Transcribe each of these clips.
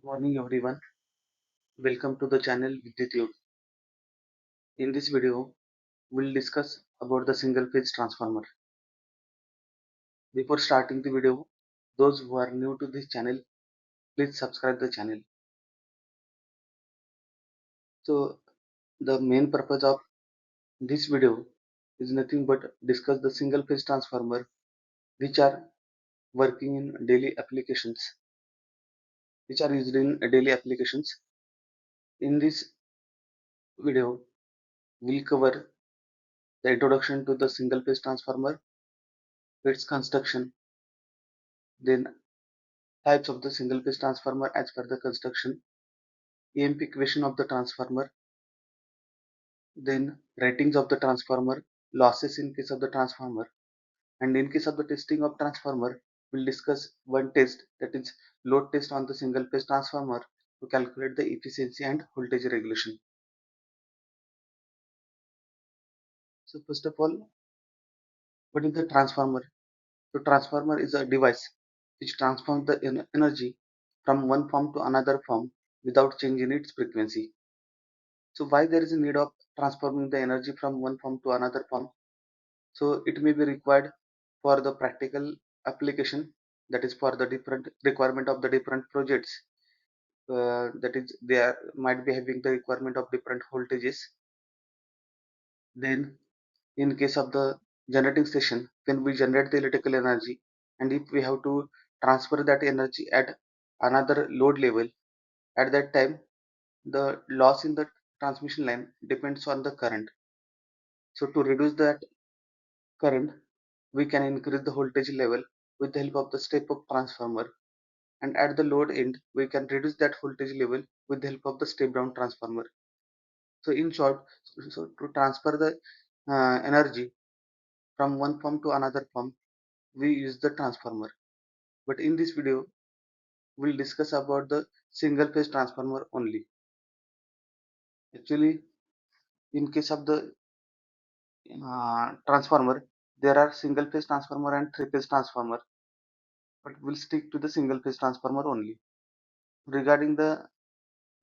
Morning everyone, welcome to the channel Vidyut. In this video, we'll discuss about the single phase transformer. Before starting the video, those who are new to this channel, please subscribe the channel. So the main purpose of this video is nothing but discuss the single phase transformer which are working in daily applications, which are used in daily applications. In this video, we'll cover the introduction to the single phase transformer, its construction, then types of the single phase transformer as per the construction, EMP equation of the transformer, then ratings of the transformer, losses in case of the transformer, and in case of the testing of transformer, we'll discuss one test, that is load test on the single phase transformer to calculate the efficiency and voltage regulation. So first of all, what is the transformer? So transformer is a device which transforms the energy from one form to another form without changing its frequency. So why there is a need of transforming the energy from one form to another form? So it may be required for the practical application, that is for the different requirement of the different projects, that is they might be having the requirement of different voltages. Then in case of the generating station, when we generate the electrical energy, and if we have to transfer that energy at another load level, at that time the loss in the transmission line depends on the current. So to reduce that current, we can increase the voltage level with the help of the step up transformer, and at the load end we can reduce that voltage level with the help of the step down transformer. So in short, so to transfer the energy from one form to another form, we use the transformer. But in this video, we'll discuss about the single phase transformer only. Actually, in case of the transformer, there are single phase transformer and three phase transformer, but we'll stick to the single phase transformer only. Regarding the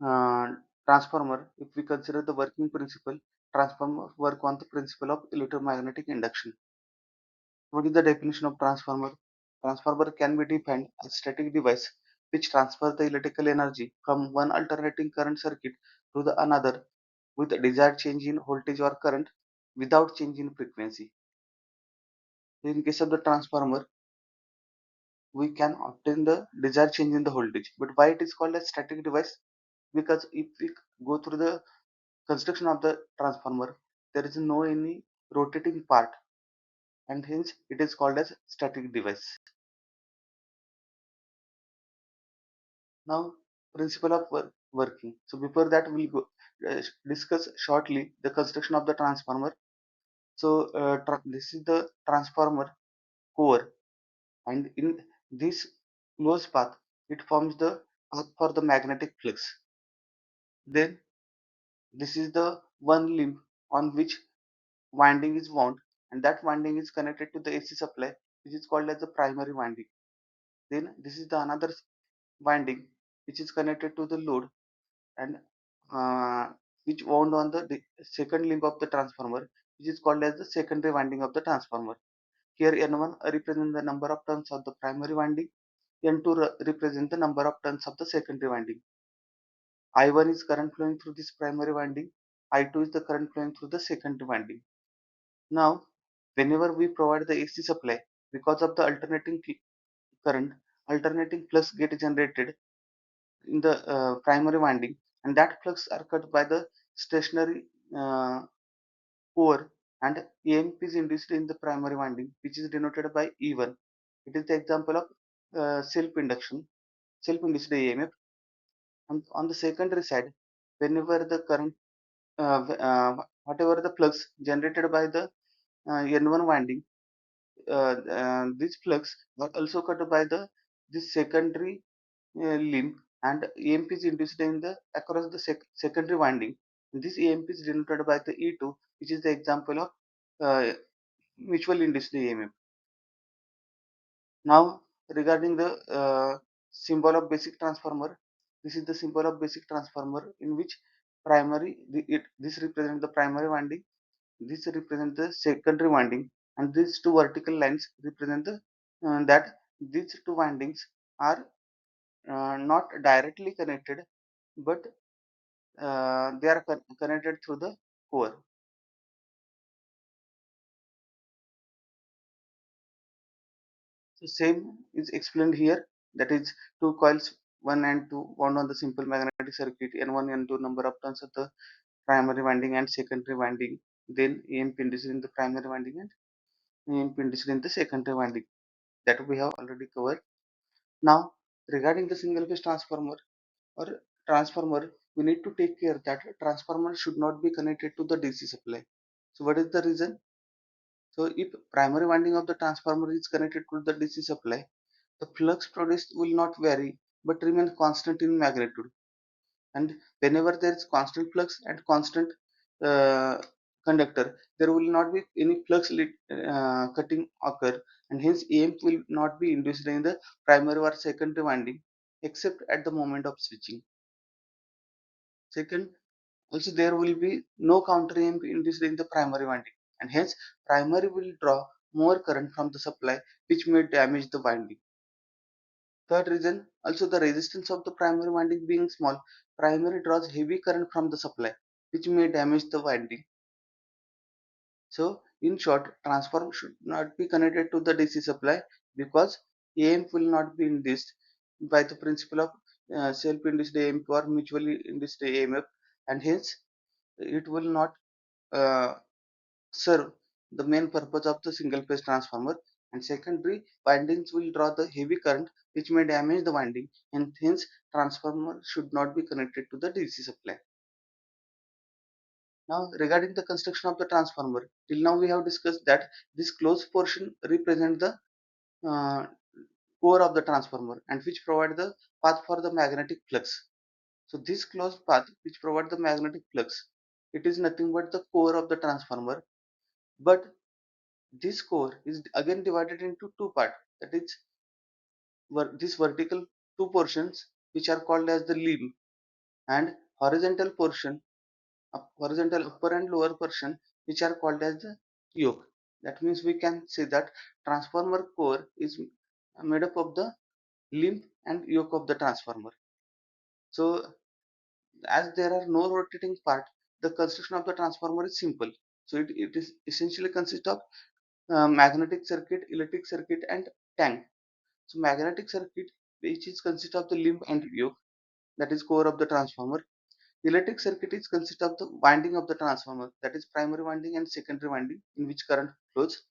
uh, transformer, if we consider the working principle, transformer work on the principle of electromagnetic induction. What is the definition of transformer? Transformer can be defined as a static device which transfers the electrical energy from one alternating current circuit to the another with a desired change in voltage or current without change in frequency. In case of the transformer, we can obtain the desired change in the voltage. But why it is called a static device? Because if we go through the construction of the transformer, there is no any rotating part, and hence it is called as static device. Now, principle of working. So before that, we'll go discuss shortly the construction of the transformer. So this is the transformer core, and in this closed path, it forms the path for the magnetic flux. Then this is the one limb on which winding is wound, and that winding is connected to the AC supply, which is called as the primary winding. Then this is the another winding which is connected to the load, and which wound on the second limb of the transformer, which is called as the secondary winding of the transformer. Here N1 represents the number of turns of the primary winding, N2 represents the number of turns of the secondary winding. I1 is current flowing through this primary winding, I2 is the current flowing through the secondary winding. Now, whenever we provide the AC supply, because of the alternating current, alternating flux get generated in the primary winding, and that flux are cut by the stationary core, and EMP is induced in the primary winding, which is denoted by E1. It is the example of self-induction, self-induced EMF. And on the secondary side, whenever the current, whatever the flux generated by the N1 winding, this flux was also cut by the this secondary limb, and EMP is induced in the across the secondary winding. This EMP is denoted by the E2, which is the example of mutual induced EMF. Now, regarding the symbol of basic transformer, This is the symbol of basic transformer in which this represents the primary winding, this represents the secondary winding, and these two vertical lines represent that these two windings are not directly connected, but they are connected through the core. So same is explained here. That is two coils, one and two wound on the simple magnetic circuit, and one and two number of turns of the primary winding and secondary winding. Then EMP induced in the primary winding and EMP induced in the secondary winding. That we have already covered. Now regarding the single phase transformer or transformer, we need to take care that transformer should not be connected to the DC supply. So what is the reason? So if primary winding of the transformer is connected to the DC supply, the flux produced will not vary but remain constant in magnitude. And whenever there is constant flux and constant uh, conductor, there will not be any cutting occur, and hence EMF will not be induced in the primary or secondary winding except at the moment of switching. Second, also there will be no counter EMF induced in the primary winding, and hence primary will draw more current from the supply, which may damage the winding. Third reason, also the resistance of the primary winding being small, primary draws heavy current from the supply, which may damage the winding. So, in short, transformer should not be connected to the DC supply because EMF will not be induced by the principle of self-induced EMF or mutually induced EMF, and hence it will not uh, serve the main purpose of the single phase transformer. And secondary windings will draw the heavy current which may damage the winding, and hence transformer should not be connected to the DC supply. Now regarding the construction of the transformer, till now we have discussed that this closed portion represents the uh, core of the transformer and which provide the path for the magnetic flux. So this closed path which provide the magnetic flux, it is nothing but the core of the transformer, but this core is again divided into two parts. That is, this vertical two portions which are called as the limb, and horizontal portion, horizontal upper and lower portion which are called as the yoke. That means we can say that transformer core is made up of the limb and yoke of the transformer. So as there are no rotating part, the construction of the transformer is simple. So it is essentially consists of magnetic circuit, electric circuit, and tank. So magnetic circuit, which is consist of the limb and yoke, that is core of the transformer. Electric circuit is consist of the winding of the transformer, that is primary winding and secondary winding, in which current flows.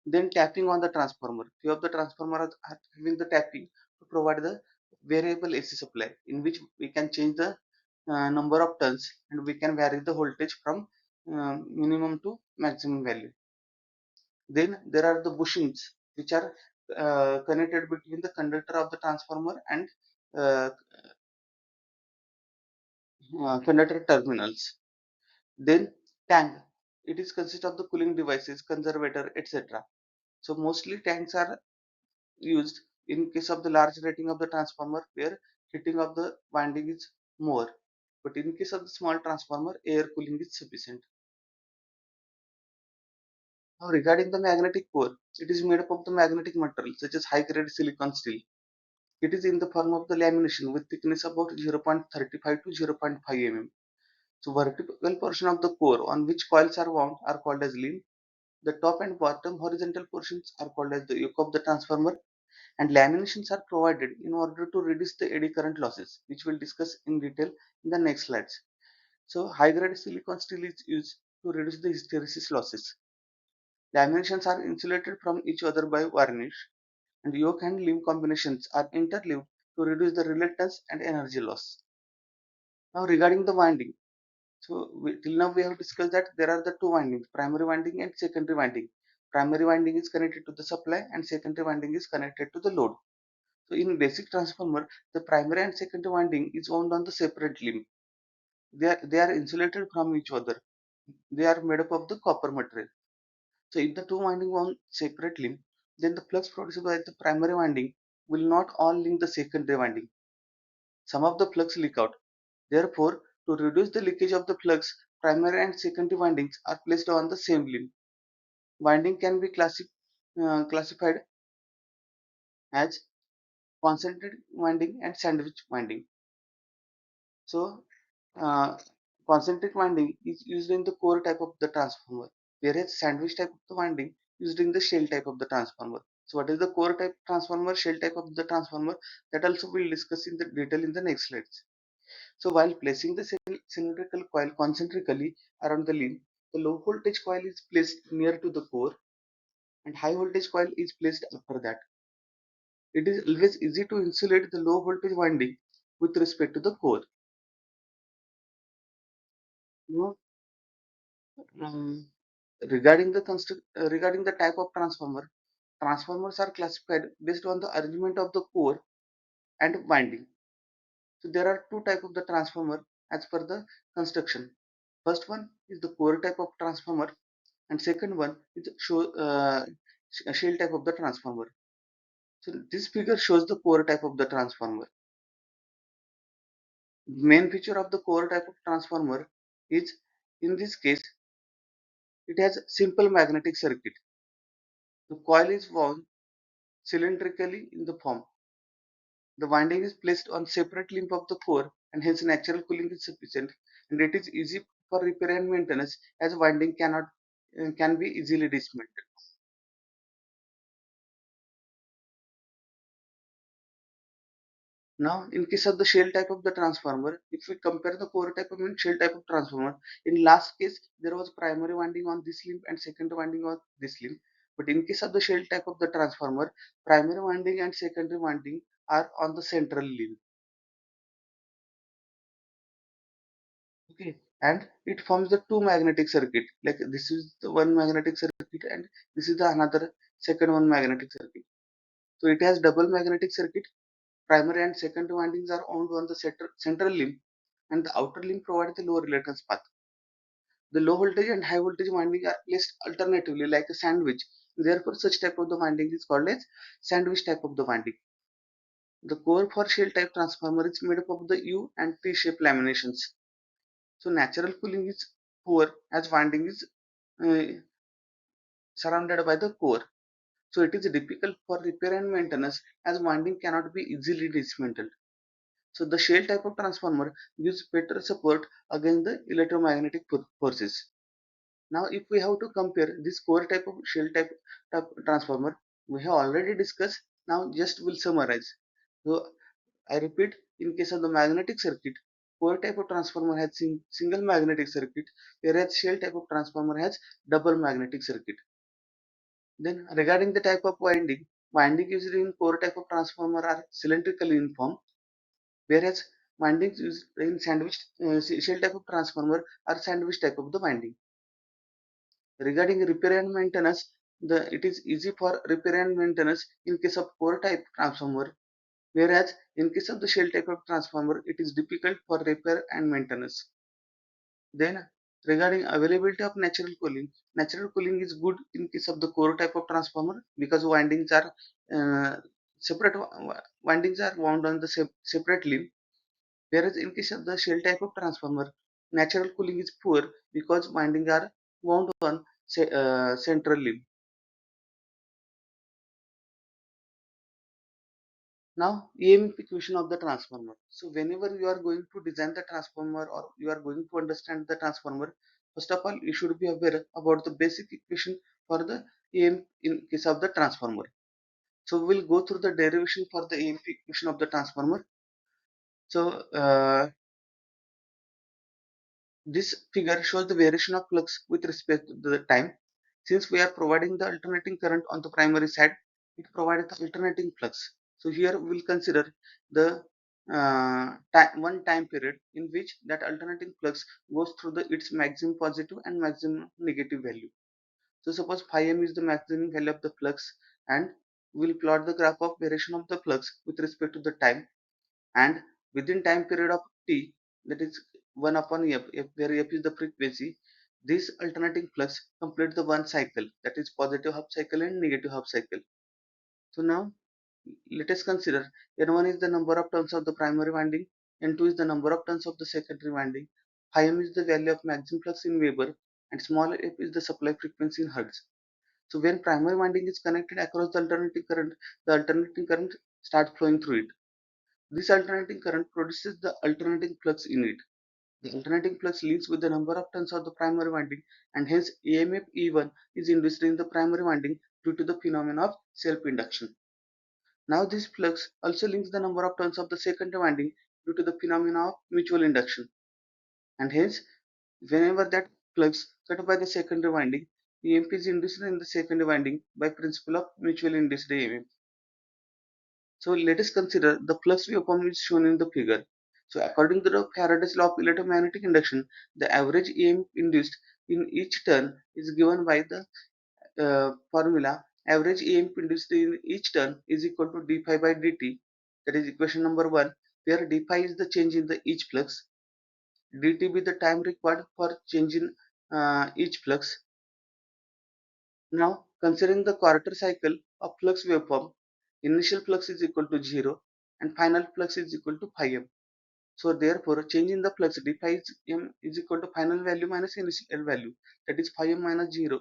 Then tapping on the transformer. Few of the transformer are having the tapping to provide the variable AC supply, in which we can change the number of turns and we can vary the voltage from minimum to maximum value. Then there are the bushings which are connected between the conductor of the transformer and uh, conductor terminals. Then tank. It is consist of the cooling devices, conservator, etc. So mostly tanks are used in case of the large rating of the transformer where heating of the winding is more. But in case of the small transformer, air cooling is sufficient. Now regarding the magnetic core, it is made up of the magnetic material such as high grade silicon steel. It is in the form of the lamination with thickness about 0.35 to 0.5 mm. So vertical portion of the core on which coils are wound are called as limb. The top and bottom horizontal portions are called as the yoke of the transformer, and laminations are provided in order to reduce the eddy current losses, which we'll discuss in detail in the next slides. So high grade silicon steel is used to reduce the hysteresis losses. Laminations are insulated from each other by varnish, and yoke and limb combinations are interleaved to reduce the reluctance and energy loss. Now regarding the winding, so till now we have discussed that there are the two windings, primary winding and secondary winding. Primary winding is connected to the supply and secondary winding is connected to the load. So in basic transformer, the primary and secondary winding is wound on the separate limb. They are insulated from each other. They are made up of the copper material. So if the two winding wound separate limb, then the flux produced by the primary winding will not all link the secondary winding. some of the flux leak out. Therefore, to reduce the leakage of the flux, primary and secondary windings are placed on the same limb. Winding can be classified as concentric winding and sandwich winding. So, uh, concentric winding is used in the core type of the transformer, whereas sandwich type of the winding used in the shell type of the transformer. So, what is the core type transformer, shell type of the transformer? That also we'll discuss in the detail in the next slides. So, while placing the cylindrical coil concentrically around the limb, the low voltage coil is placed near to the core, and high voltage coil is placed after that. It is always easy to insulate the low voltage winding with respect to the core. Now, um, regarding the type of transformer, transformers are classified based on the arrangement of the core and winding. So there are two type of the transformer as per the construction. First one is the core type of transformer, and second one is a shell type of the transformer. So this figure shows the core type of the transformer. The main feature of the core type of transformer is, in this case, it has simple magnetic circuit. The coil is wound cylindrically in the form. The winding is placed on separate limb of the core, and hence natural cooling is sufficient, and it is easy for repair and maintenance as winding can be easily dismantled. Now, in case of the shell type of the transformer, if we compare the core type of and shell type of transformer, in last case there was primary winding on this limb and secondary winding on this limb. But in case of the shell type of the transformer, primary winding and secondary winding are on the central limb. Okay, and it forms the two magnetic circuit. Like this is the one magnetic circuit, and this is the another second one magnetic circuit. So it has double magnetic circuit. Primary and secondary windings are wound on the central limb, and the outer limb provides the lower reluctance path. The low voltage and high voltage winding are placed alternatively like a sandwich. Therefore, such type of the winding is called as sandwich type of the winding. The core for shell type transformer is made up of the U and T shape laminations. So natural cooling is poor as winding is uh, surrounded by the core. So it is difficult for repair and maintenance as winding cannot be easily dismantled. So the shell type of transformer gives better support against the electromagnetic forces. Now, if we have to compare this core type of type transformer, we have already discussed. Now, just will summarize. So, I repeat, in case of the magnetic circuit, core type of transformer has single magnetic circuit, whereas shell type of transformer has double magnetic circuit. Then, regarding the type of winding used in core type of transformer are cylindrically in form, whereas windings used in shell type of transformer are sandwich type of the winding. Regarding repair and maintenance, it is easy for repair and maintenance in case of core type transformer, whereas in case of the shell type of transformer, it is difficult for repair and maintenance. Then, regarding availability of natural cooling is good in case of the core type of transformer because uh, separate. Windings are wound on the separate limb, whereas in case of the shell type of transformer, natural cooling is poor because windings are wound on central limb. Now, EMF equation of the transformer. So, whenever you are going to design the transformer or you are going to understand the transformer, first of all, you should be aware about the basic equation for the EMF in case of the transformer. So, we'll go through the derivation for the EMF equation of the transformer. So, this figure shows the variation of flux with respect to the time. Since we are providing the alternating current on the primary side, it provides the alternating flux. So here we will consider the one time period in which that alternating flux goes through its maximum positive and maximum negative value. So suppose phi m is the maximum value of the flux, and we will plot the graph of variation of the flux with respect to the time, and within time period of t, that is 1 upon f, where f is the frequency, this alternating flux complete the one cycle, that is positive half cycle and negative half cycle. So now let us consider n1 is the number of turns of the primary winding, N2 is the number of turns of the secondary winding, phi m is the value of maximum flux in Weber, and small f is the supply frequency in Hertz. So when primary winding is connected across the alternating current starts flowing through it. This alternating current produces the alternating flux in it. The alternating flux links with the number of turns of the primary winding, and hence EMF E1 is induced in the primary winding due to the phenomenon of self-induction. Now this flux also links the number of turns of the secondary winding due to the phenomena of mutual induction, and hence whenever that flux cut by the secondary winding, EMF is induced in the secondary winding by principle of mutually induced EMF. So let us consider the flux waveform is shown in the figure. So according to the Faraday's law of electromagnetic induction, the average EMF induced in each turn is given by the formula average EMF induced in each turn is equal to d phi by dt. That is equation number 1, where d phi is the change in the each flux, dt be the time required for change in each flux. Now considering the quarter cycle of flux waveform, initial flux is equal to 0 and final flux is equal to phi m. So therefore change in the flux d phi m is equal to final value minus initial value, that is phi m minus 0,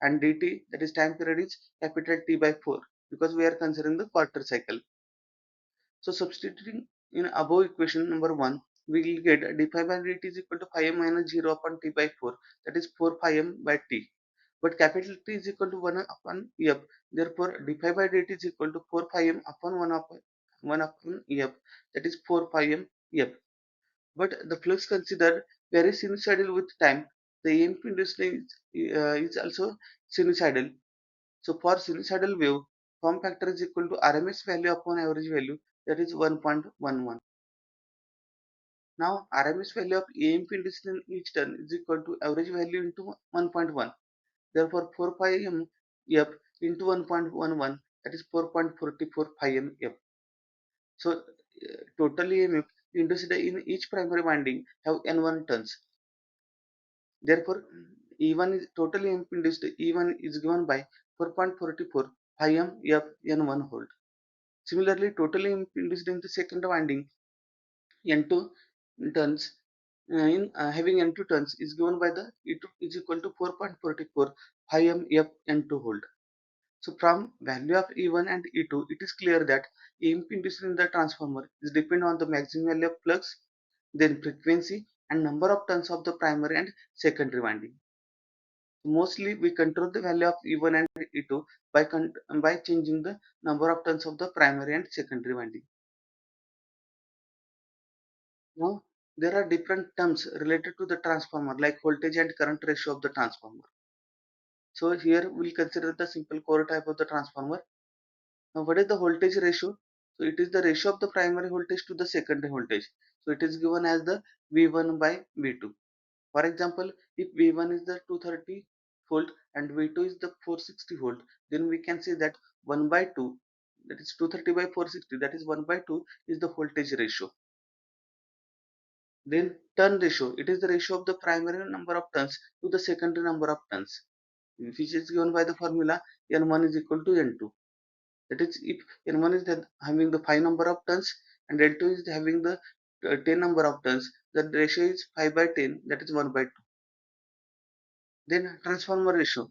and dt, that is time period, is capital T by 4 because we are considering the quarter cycle. So substituting in above equation number 1, we will get d phi by dt is equal to phi m minus 0 upon T by 4, that is 4 phi m by T. But capital T is equal to 1 upon F. Therefore d phi by dt is equal to 4 phi m upon 1 upon F, that is 4 phi m F. But the flux considered very sinusoidal with time. The EMP industry is also sinusoidal. So for sinusoidal wave, form factor is equal to RMS value upon average value, that is 1.11. Now RMS value of EMP induced in each turn is equal to average value into 1.1. Therefore 4 pi m F into 1.11, that is 4.44 pi m F. So total EMF induced in each primary winding have N1 turns. Therefore, E1 is totally EMF induced. E1 is given by 4.44 pi m F N1 volt. Similarly, totally EMF induced in the second winding N2 turns in having N2 turns is given by the E2 is equal to 4.44 pi m F N2 volt. So from value of E1 and E2, it is clear that EMP induced in the transformer is depend on the maximum value of flux, then frequency and number of turns of the primary and secondary winding. Mostly we control the value of E1 and E2 by changing the number of turns of the primary and secondary winding. Now there are different terms related to the transformer like voltage and current ratio of the transformer. So here we'll consider the simple core type of the transformer. Now what is the voltage ratio? So it is the ratio of the primary voltage to the secondary voltage. So it is given as the V1 by V2. For example, if V1 is the 230 volt and V2 is the 460 volt, then we can say that 1 by 2, that is 230 by 460, that is 1 by 2 is the voltage ratio. Then turn ratio, it is the ratio of the primary number of turns to the secondary number of turns, which is given by the formula N1 is equal to N2. That is, if N1 is having the 5 number of turns and N2 is having the 10 number of turns, the ratio is 5 by 10, that is 1 by 2. Then transformation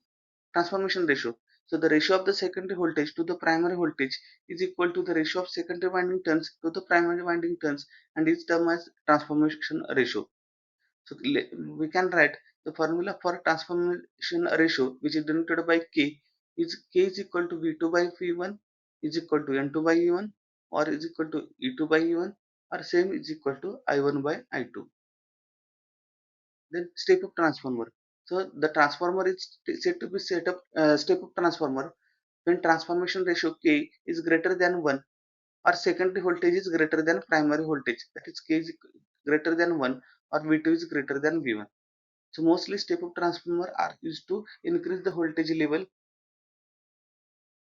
ratio. So the ratio of the secondary voltage to the primary voltage is equal to the ratio of secondary winding turns to the primary winding turns, and is termed as transformation ratio. So we can write the formula for transformation ratio, which is denoted by K, is equal to V2 by V1 is equal to N2 by E1, or is equal to E2 by E1, or same is equal to I1 by I2. Then step up transformer. So the transformer is said to be set up step up transformer when transformation ratio K is greater than 1, or secondary voltage is greater than primary voltage, that is K is greater than 1, or V2 is greater than V1. So mostly step up transformer are used to increase the voltage level.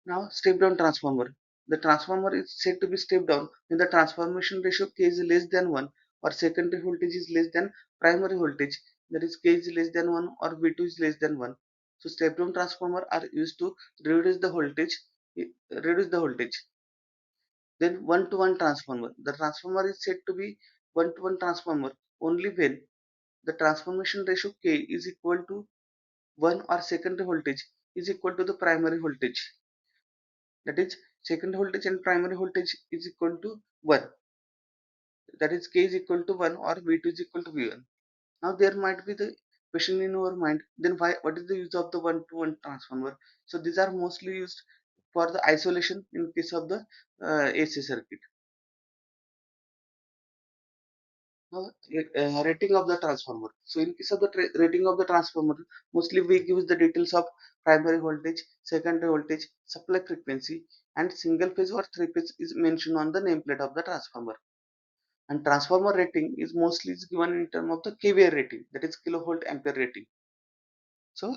Now step down transformer. The transformer is said to be step down when the transformation ratio K is less than 1, or secondary voltage is less than primary voltage, that is K is less than 1 or V2 is less than 1. So step down transformer are used to reduce the voltage. Reduce the voltage. Then one to one transformer. The transformer is said to be one-to-one transformer only when the transformation ratio K is equal to 1 or secondary voltage is equal to the primary voltage. That is, secondary voltage and primary voltage is equal to 1. That is, K is equal to 1 or V2 is equal to V1. Now there might be the question in our mind, then what is the use of the one-to-one transformer? So these are mostly used for the isolation in case of the AC circuit. Now, rating of the transformer. So in case of the rating of the transformer, mostly we give the details of primary voltage, secondary voltage, supply frequency, and single phase or three phase is mentioned on the nameplate of the transformer. And transformer rating is mostly given in terms of the kVA rating, that is kilovolt ampere rating. So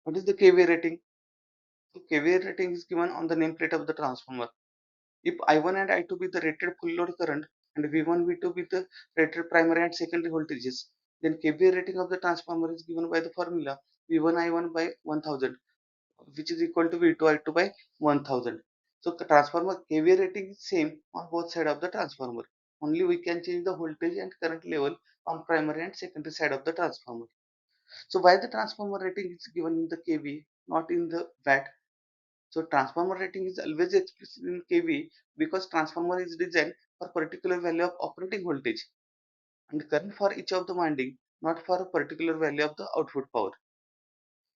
what is the kVA rating? So kVA rating is given on the nameplate of the transformer. If I1 and I2 be the rated full load current and V1, V2 be the rated primary and secondary voltages, then kVA rating of the transformer is given by the formula V1 I1 by 1000, which is equal to V2 I2 by 1000. So the transformer kVA rating is same on both sides of the transformer. Only we can change the voltage and current level on primary and secondary side of the transformer. So why the transformer rating is given in the kVA, not in the watt? So transformer rating is always explicit in kVA because transformer is designed for particular value of operating voltage and current for each of the winding, not for a particular value of the output power.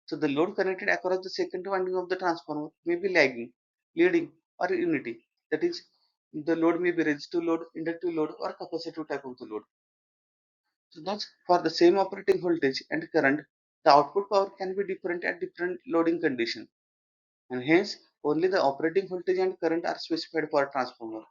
So the load connected across the secondary winding of the transformer may be lagging, leading, or unity. That is, the load may be resistive load, inductive load, or capacitive type of the load. So thus, for the same operating voltage and current, the output power can be different at different loading condition, and hence only the operating voltage and current are specified for a transformer.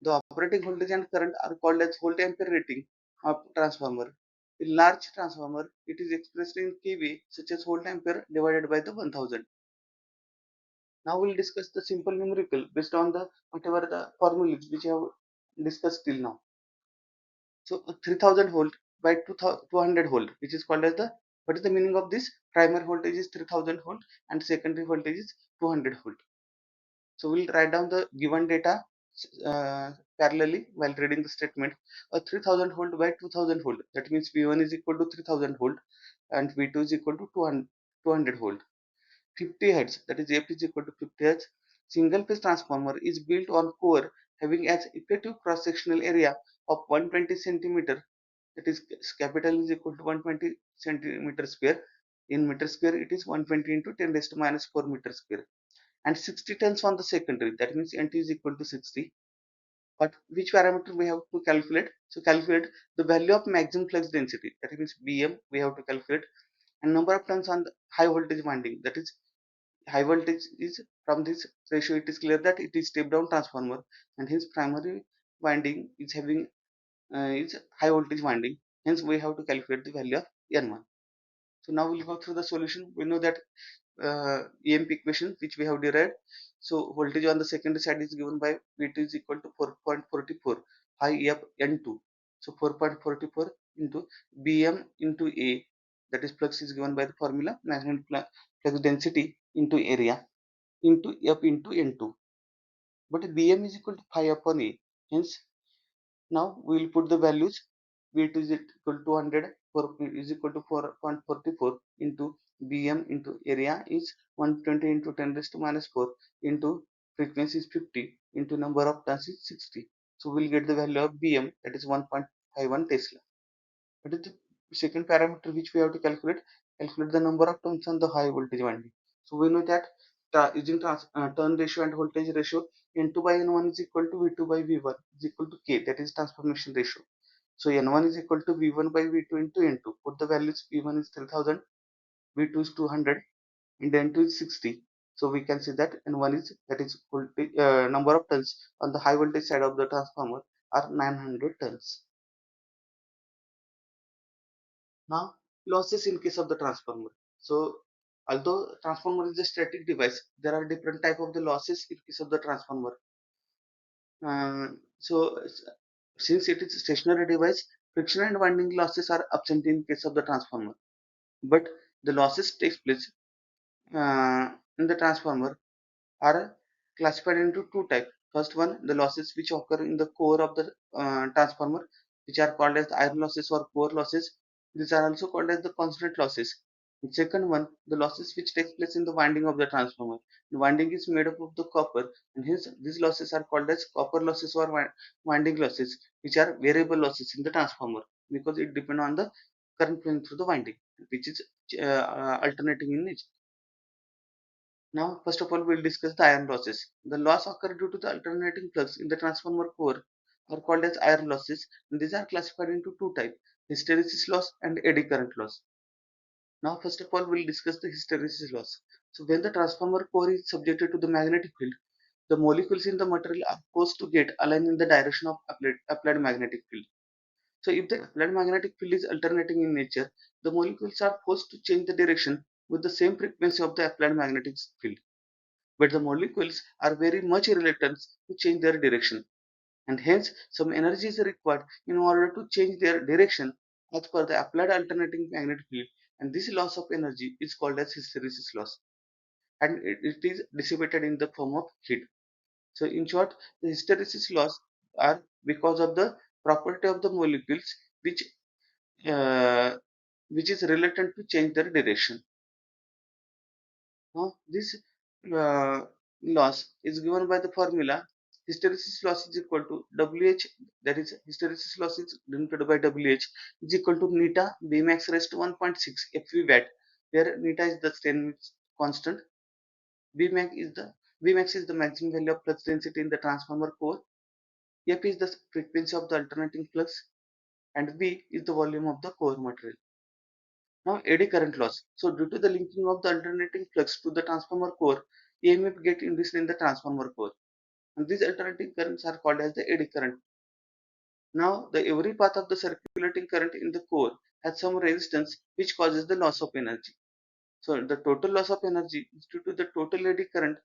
The operating voltage and current are called as volt ampere rating of transformer. In large transformer, it is expressed in kVA such as volt ampere divided by the 1000. Now we'll discuss the simple numerical based on the whatever the formulas which I have discussed till now. So 3000 volt by 200 volt, which is called as the, what is the meaning of this? Primary voltage is 3000 volt and secondary voltage is 200 volt. So we'll write down the given data parallelly while reading the statement. A 3000 volt by 2000 volt, that means V1 is equal to 3000 volt and V2 is equal to 200 volt. 50 hertz, that is F is equal to 50 hertz. Single phase transformer is built on core having as effective cross sectional area of 120 centimeter, that is capital is equal to 120 centimeter square. In meter square it is 120 into 10 raised to minus 4 meter square, and 60 tons on the secondary, that means NT is equal to 60. But which parameter we have to calculate? So calculate the value of maximum flux density, that means BM we have to calculate, and number of turns on the high voltage winding, that is high voltage is, from this ratio it is clear that it is step down transformer and hence primary winding is having is high voltage winding, hence we have to calculate the value of N1. So now we'll go through the solution. We know that EMP equation which we have derived. So voltage on the secondary side is given by V2 is equal to 4.44 high F N2. So 4.44 into Bm into A, that is flux is given by the formula maximum flux density into area into F into N2. But Bm is equal to 5 upon A. Hence now we will put the values. V2 is equal to 200, 4 is equal to 4.44 into Bm into area is 120 into 10 raised to minus 4 into frequency is 50 into number of turns is 60. So we'll get the value of Bm, that is 1.51 Tesla. What is the second parameter which we have to calculate? Calculate the number of turns on the high voltage winding. So we know that using turn ratio and voltage ratio, N2 by N1 is equal to V2 by V1 is equal to K, that is transformation ratio. So N1 is equal to V1 by V2 into N2. Put the values, V1 is 3000, V2 is 200, and N2 is 60. So we can see that N1 is, that is voltage, number of turns on the high voltage side of the transformer are 900 turns. Now losses in case of the transformer. So although transformer is a static device, there are different type of the losses in case of the transformer. So since it is a stationary device, friction and winding losses are absent in case of the transformer. But the losses takes place in the transformer are classified into two types. First one, the losses which occur in the core of the transformer, which are called as iron losses or core losses. These are also called as the constant losses. The second one, the losses which takes place in the winding of the transformer. The winding is made up of the copper, and hence these losses are called as copper losses or winding losses, which are variable losses in the transformer because it depends on the current flowing through the winding, which is alternating in nature. Now, first of all, we'll discuss the iron losses. The loss occur due to the alternating flux in the transformer core are called as iron losses, and these are classified into two types: hysteresis loss and eddy current loss. Now, first of all, we'll discuss the hysteresis loss. So, when the transformer core is subjected to the magnetic field, the molecules in the material are forced to get aligned in the direction of applied magnetic field. So, if the applied magnetic field is alternating in nature, the molecules are forced to change the direction with the same frequency of the applied magnetic field, but the molecules are very much reluctant to change their direction, and hence some energy is required in order to change their direction as per the applied alternating magnetic field, and this loss of energy is called as hysteresis loss, and it is dissipated in the form of heat. So in short, the hysteresis loss are because of the property of the molecules which uh, which is reluctant to change their direction. Now, this uh, loss is given by the formula hysteresis loss is equal to WH, that is hysteresis loss is denoted by WH is equal to neta Bmax raised to 1.6 FV watt, where neta is the strain constant, Bmax is the Vmax is the maximum value of flux density in the transformer core, F is the frequency of the alternating flux, and V is the volume of the core material. Now eddy current loss. So due to the linking of the alternating flux to the transformer core, EMF get induced in the transformer core. And these alternating currents are called as the eddy current. Now the every path of the circulating current in the core has some resistance which causes the loss of energy. So the total loss of energy is due to the total eddy current.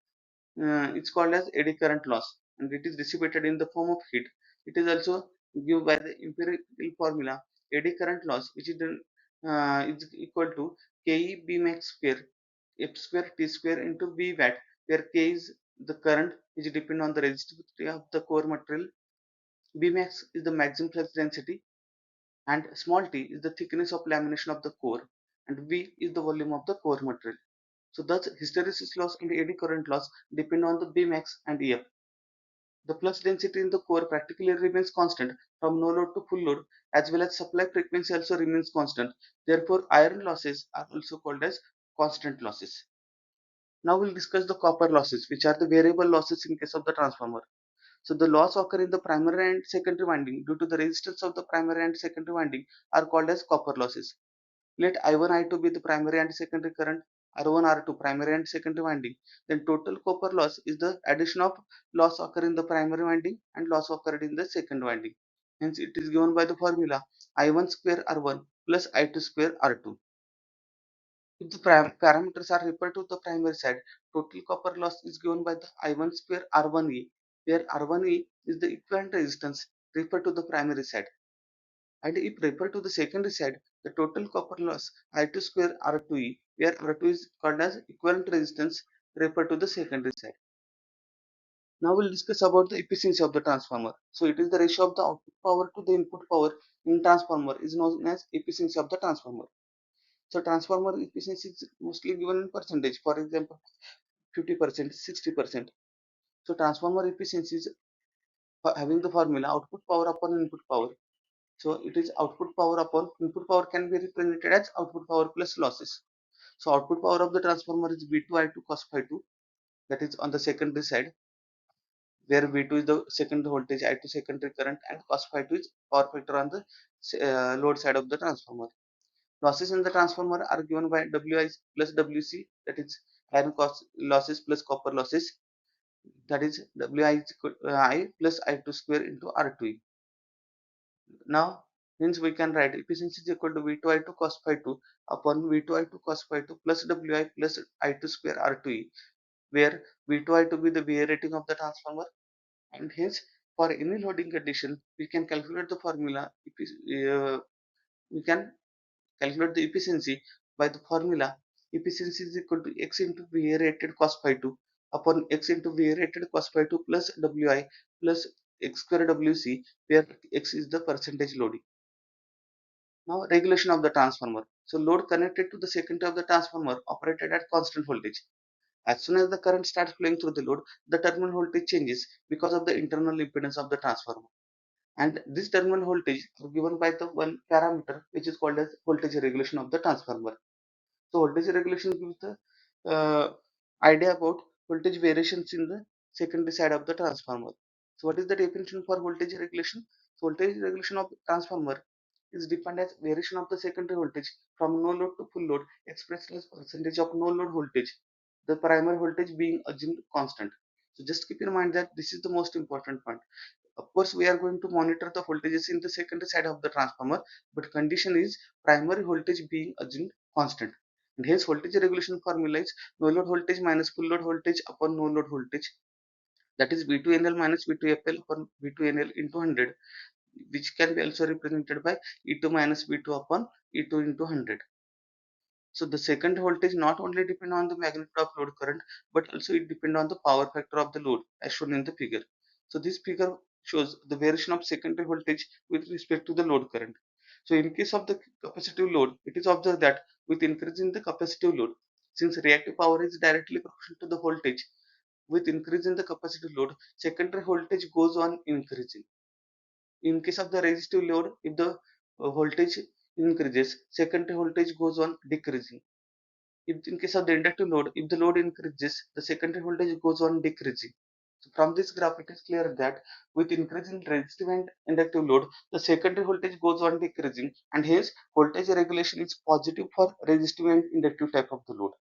It's called as eddy current loss, and it is dissipated in the form of heat. It is also given by the empirical formula eddy current loss, which is equal to Ke B max square F square T square into V watt, where K is the current which depends on the resistivity of the core material, B max is the maximum flux density, and small t is the thickness of lamination of the core, and V is the volume of the core material. So thus hysteresis loss and eddy current loss depend on the Bmax and Ef. The flux density in the core practically remains constant from no load to full load, as well as supply frequency also remains constant. Therefore, iron losses are also called as constant losses. Now we'll discuss the copper losses, which are the variable losses in case of the transformer. So the loss occur in the primary and secondary winding due to the resistance of the primary and secondary winding are called as copper losses. Let I1, I2 be the primary and secondary current, R1, R2 primary and secondary winding. Then total copper loss is the addition of loss occur in the primary winding and loss occurred in the second winding. Hence it is given by the formula I1 square R1 plus I2 square R2. If the parameters are referred to the primary side, total copper loss is given by the I1 square R1E, where R1E is the equivalent resistance referred to the primary side. And if referred to the secondary side, the total copper loss I2 square R2E, where R2 is called as equivalent resistance referred to the secondary side. Now we'll discuss about the efficiency of the transformer. So it is the ratio of the output power to the input power in transformer is known as efficiency of the transformer. So transformer efficiency is mostly given in percentage. For example, 50%, 60%. So transformer efficiency is having the formula output power upon input power. So it is output power upon input power can be represented as output power plus losses. So output power of the transformer is V2 I2 cos phi 2, that is on the secondary side, where V2 is the secondary voltage, I2 secondary current, and cos phi 2 is power factor on the load side of the transformer. Losses in the transformer are given by Wi plus Wc, that is iron losses plus copper losses, that is Wi is equal to I plus I2 square into R2. Now, hence we can write efficiency is equal to V2 I2 cos phi 2 upon V2 I2 cos phi 2 plus Wi plus I2 square R2E, where V2 I2 be the VA rating of the transformer, and hence for any loading condition we can calculate the formula. We can calculate the efficiency by the formula efficiency is equal to x into VA rated cos phi 2, upon x into V rated cos phi 2 plus Wi plus x square Wc, where x is the percentage loading. Now regulation of the transformer. So load connected to the secondary of the transformer operated at constant voltage. As soon as the current starts flowing through the load, the terminal voltage changes because of the internal impedance of the transformer. And this terminal voltage is given by the one parameter which is called as voltage regulation of the transformer. So voltage regulation gives the idea about voltage variations in the secondary side of the transformer. So what is the definition for voltage regulation? So voltage regulation of transformer is defined as variation of the secondary voltage from no load to full load expressed as percentage of no load voltage, the primary voltage being assumed constant. So just keep in mind that this is the most important point. Of course, we are going to monitor the voltages in the secondary side of the transformer, but condition is primary voltage being assumed constant. And hence voltage regulation formula is no load voltage minus full load voltage upon no load voltage, that is V2NL minus V2FL upon V2NL into 100, which can be also represented by E2 minus V2 upon E2 into 100. So the second voltage not only depend on the magnitude of load current, but also it depend on the power factor of the load as shown in the figure. So this figure shows the variation of secondary voltage with respect to the load current. So in case of the capacitive load, it is observed that with increase in the capacitive load, since reactive power is directly proportional to the voltage, with increase in the capacitive load, secondary voltage goes on increasing. In case of the resistive load, if the voltage increases, secondary voltage goes on decreasing. If in case of the inductive load, if the load increases, the secondary voltage goes on decreasing. So from this graph, it is clear that with increase in resistive and inductive load, the secondary voltage goes on decreasing, and hence voltage regulation is positive for resistive and inductive type of the load.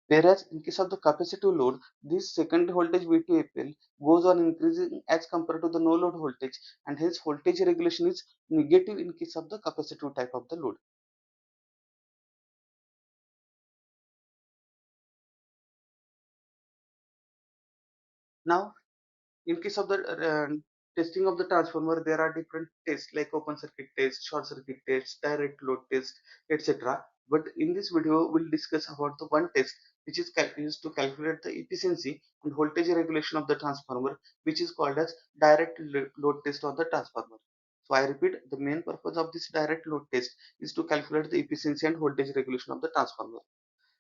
Whereas in case of the capacitive load, this secondary voltage V2FL goes on increasing as compared to the no load voltage, and hence voltage regulation is negative in case of the capacitive type of the load. Now, in case of the testing of the transformer, there are different tests like open circuit test, short circuit test, direct load test, etc. But in this video, we'll discuss about the one test which is used to calculate the efficiency and voltage regulation of the transformer, which is called as direct load test of the transformer. So I repeat, the main purpose of this direct load test is to calculate the efficiency and voltage regulation of the transformer.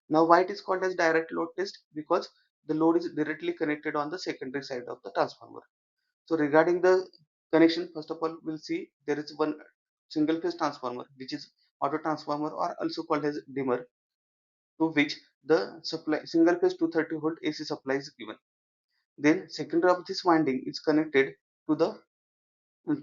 Now, why it is called as direct load test? Because the load is directly connected on the secondary side of the transformer. So regarding the connection, first of all, we'll see there is one single phase transformer, which is auto transformer or also called as dimmer, to which the supply single phase 230 volt AC supply is given. Then secondary of this winding is connected to the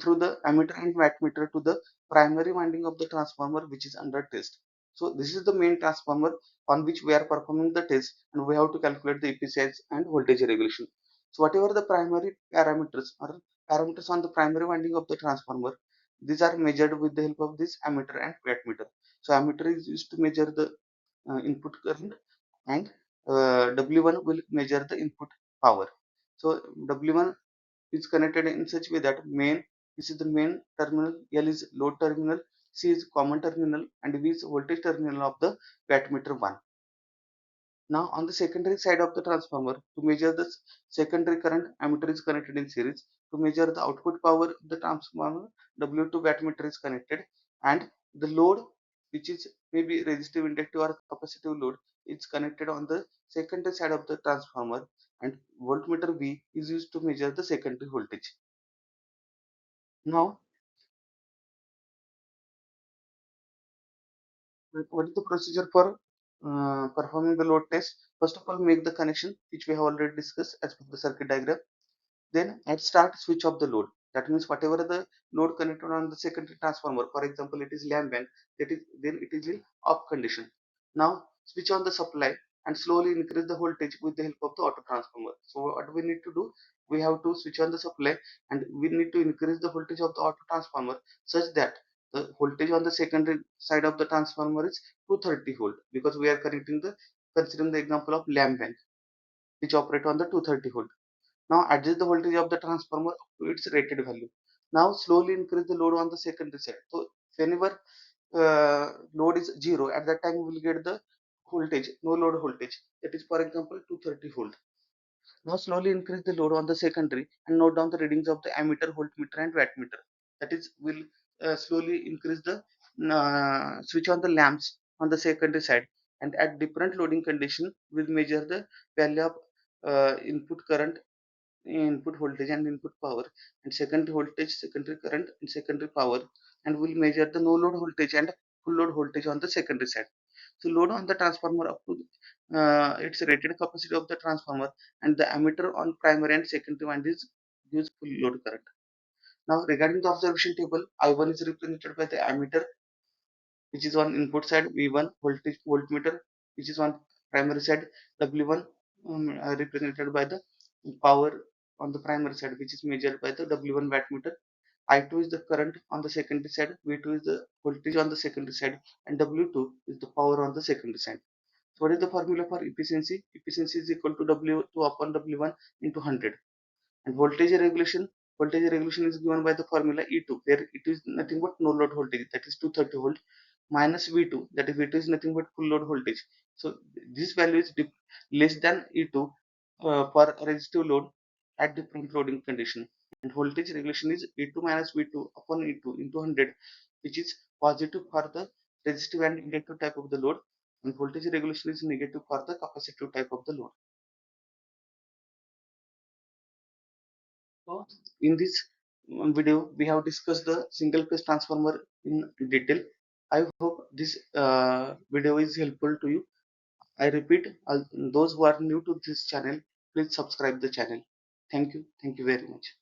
through the ammeter and wattmeter to the primary winding of the transformer, which is under test. So this is the main transformer on which we are performing the test, and we have to calculate the efficiency and voltage regulation. So whatever the primary parameters or parameters on the primary winding of the transformer, these are measured with the help of this ammeter and wattmeter. So ammeter is used to measure the input current, and W1 will measure the input power. So W1 is connected in such way that this is the main terminal, L is load terminal, C is common terminal, and V is voltage terminal of the wattmeter 1. Now on the secondary side of the transformer, to measure the secondary current, ammeter is connected in series. To measure the output power of the transformer, W2 wattmeter is connected, and the load, which is maybe resistive, inductive or capacitive load, is connected on the secondary side of the transformer, and voltmeter V is used to measure the secondary voltage. Now, what is the procedure for performing the load test? First of all, make the connection, which we have already discussed as per the circuit diagram. Then at start, switch off the load. That means whatever the load connected on the secondary transformer, for example, it is lamp bank, that is then it is in off condition. Now switch on the supply and slowly increase the voltage with the help of the auto transformer. So what we need to do, we have to switch on the supply and we need to increase the voltage of the auto transformer such that the voltage on the secondary side of the transformer is 230 volt, because we are connecting the considering the example of lamp bank which operate on the 230 volt. Now adjust the voltage of the transformer up to its rated value. Now slowly increase the load on the secondary side. So whenever load is 0, at that time we will get the voltage, no load voltage. That is, for example, 230 volt. Now slowly increase the load on the secondary and note down the readings of the ammeter, voltmeter and wattmeter. That is, will slowly increase the switch on the lamps on the secondary side, and at different loading condition will measure the value of input current, input voltage and input power, and secondary voltage, secondary current and secondary power, and will measure the no load voltage and full load voltage on the secondary side. So load on the transformer up to its rated capacity of the transformer, and the ammeter on primary and secondary wind is gives full load current. Now regarding the observation table, I1 is represented by the ammeter, which is on input side, V1 voltage voltmeter, which is on primary side, W1 represented by the power on the primary side, which is measured by the W1 wattmeter. I2 is the current on the secondary side, V2 is the voltage on the secondary side, and W2 is the power on the secondary side. So what is the formula for efficiency? Efficiency is equal to W2 upon W1 into 100. And voltage regulation is given by the formula E2, where it is nothing but no load voltage, that is 230 volt, minus V2, that is V2 is nothing but full load voltage. So this value is less than E2 for resistive load at different loading condition. And voltage regulation is E2 minus V2 upon E2 into 100, which is positive for the resistive and inductive type of the load, and voltage regulation is negative for the capacitive type of the load. So in this video, we have discussed the single phase transformer in detail. I hope this video is helpful to you. I repeat, those who are new to this channel, please subscribe the channel. Thank you. Thank you very much.